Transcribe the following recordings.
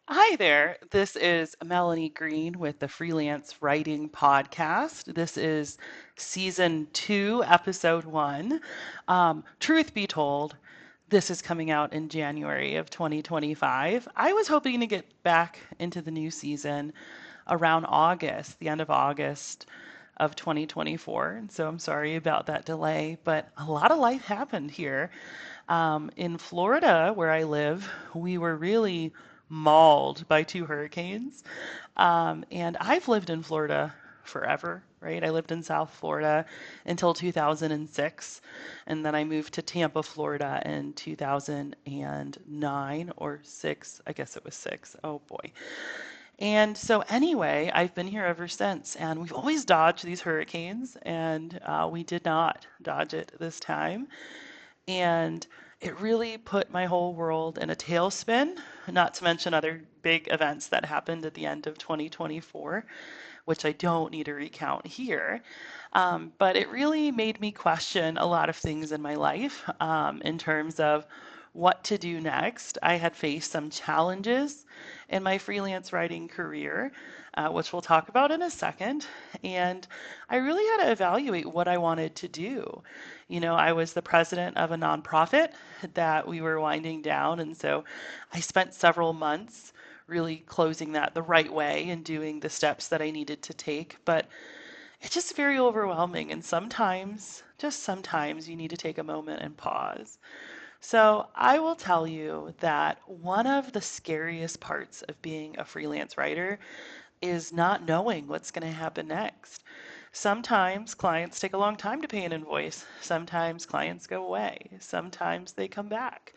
Hi there. This is Melanie Green with the Freelance Writing Podcast. This is season 2, episode 1. Truth be told, this is coming out in January of 2025. I was hoping to get back into the new season around August, the end of August of 2024. And so I'm sorry about that delay, but a lot of life happened here. In Florida, where I live, we were really mauled by two hurricanes. And I've lived in Florida forever, right? I lived in South Florida until 2006, and then I moved to Tampa, Florida in 2009 or 6. I guess it was 6. Oh boy. And so, anyway, I've been here ever since, and we've always dodged these hurricanes, and we did not dodge it this time. And it really put my whole world in a tailspin, not to mention other big events that happened at the end of 2024, which I don't need to recount here. But it really made me question a lot of things in my life in terms of what to do next. I had faced some challenges in my freelance writing career, which we'll talk about in a second. And I really had to evaluate what I wanted to do. I was the president of a nonprofit that we were winding down. And so I spent several months really closing that the right way and doing the steps that I needed to take. But it's just very overwhelming. And sometimes, just sometimes, you need to take a moment and pause. So, I will tell you that one of the scariest parts of being a freelance writer is not knowing what's going to happen next. Sometimes clients take a long time to pay an invoice. Sometimes clients go away. Sometimes they come back.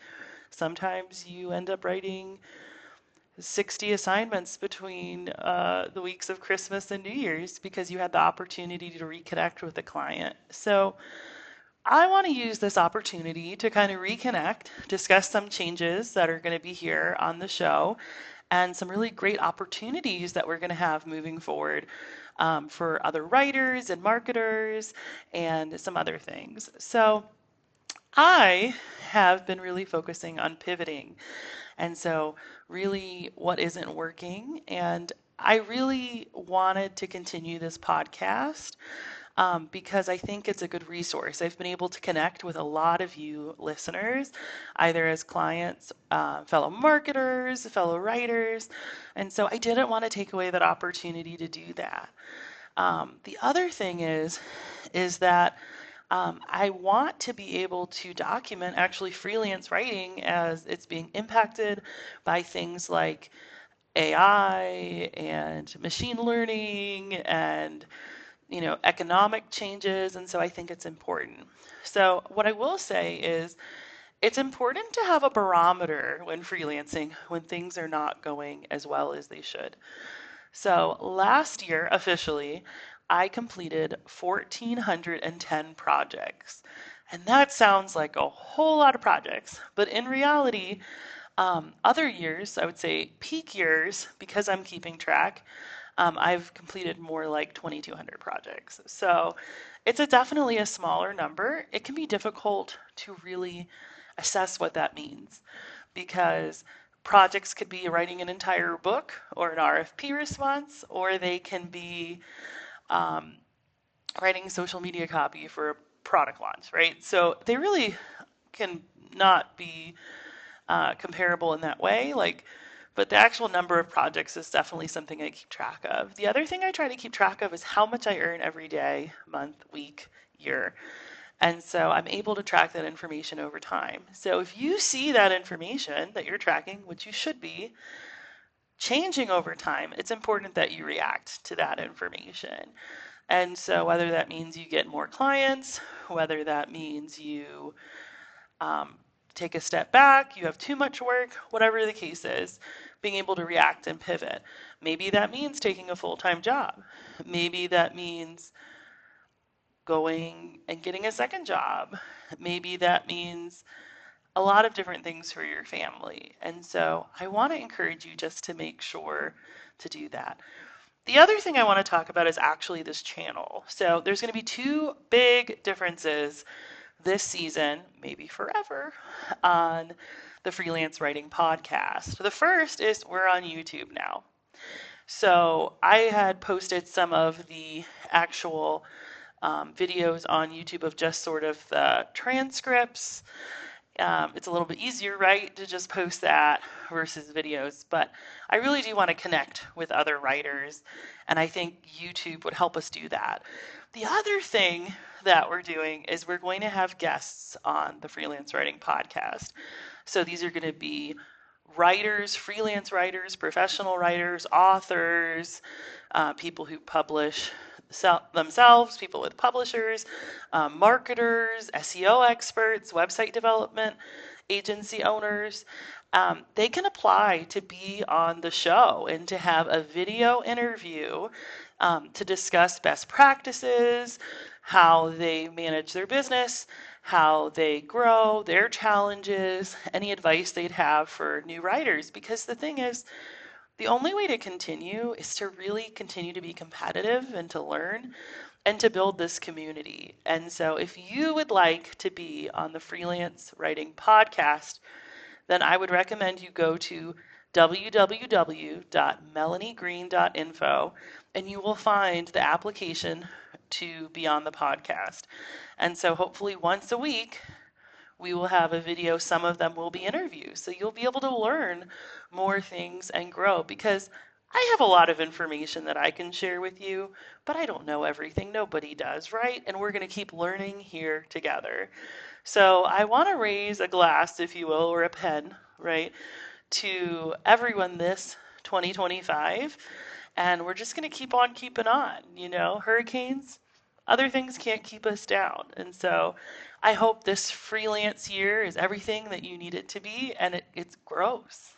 Sometimes you end up writing 60 assignments between the weeks of Christmas and New Year's because you had the opportunity to reconnect with the client. So I want to use this opportunity to kind of reconnect, discuss some changes that are going to be here on the show, and some really great opportunities that we're going to have moving forward for other writers and marketers and some other things. So I have been really focusing on pivoting. And so, really, what isn't working? And I really wanted to continue this podcast because I think it's a good resource. I've been able to connect with a lot of you listeners, either as clients, fellow marketers, fellow writers, and so I didn't want to take away that opportunity to do that. The other thing is that I want to be able to document actually freelance writing as it's being impacted by things like AI and machine learning and economic changes, and so I think it's important. So what I will say is it's important to have a barometer when freelancing when things are not going as well as they should. So last year, officially, I completed 1,410 projects. And that sounds like a whole lot of projects. But in reality, other years, I would say peak years, because I'm keeping track, I've completed more like 2,200 projects. So definitely a smaller number. It can be difficult to really assess what that means because projects could be writing an entire book or an RFP response, or they can be um, writing social media copy for a product launch, right? So they really can not be comparable in that way. But the actual number of projects is definitely something I keep track of. The other thing I try to keep track of is how much I earn every day, month, week, year. And so I'm able to track that information over time. So if you see that information that you're tracking, which you should be, changing over time, it's important that you react to that information. And so whether that means you get more clients, whether that means you um, take a step back, you have too much work, whatever the case is, being able to react and pivot. Maybe that means taking a full-time job. Maybe that means going and getting a second job. Maybe that means a lot of different things for your family. And so I want to encourage you just to make sure to do that. The other thing I want to talk about is actually this channel. So there's going to be two big differences this season, maybe forever, on the Freelance Writing Podcast. The first is we're on YouTube now. So I had posted some of the actual videos on YouTube of just sort of the transcripts. It's a little bit easier, right, to just post that versus videos. But I really do want to connect with other writers, and I think YouTube would help us do that. The other thing that we're doing is we're going to have guests on the Freelance Writing Podcast. So these are going to be writers, freelance writers, professional writers, authors, people who publish themselves, people with publishers, marketers, SEO experts, website development, agency owners. They can apply to be on the show and to have a video interview to discuss best practices, how they manage their business, how they grow, their challenges, any advice they'd have for new writers. Because the thing is, the only way to continue is to really continue to be competitive and to learn and to build this community. And so, if you would like to be on the Freelance Writing Podcast, then I would recommend you go to www.melaniegreen.info and you will find the application to be on the podcast. And so, hopefully, once a week, we will have a video. Some of them will be interviews. So you'll be able to learn more things and grow because I have a lot of information that I can share with you, but I don't know everything. Nobody does, right? And we're going to keep learning here together. So I want to raise a glass, if you will, or a pen, right, to everyone this 2025. And we're just going to keep on keeping on. Hurricanes, other things can't keep us down. And so I hope this freelance year is everything that you need it to be and it grows.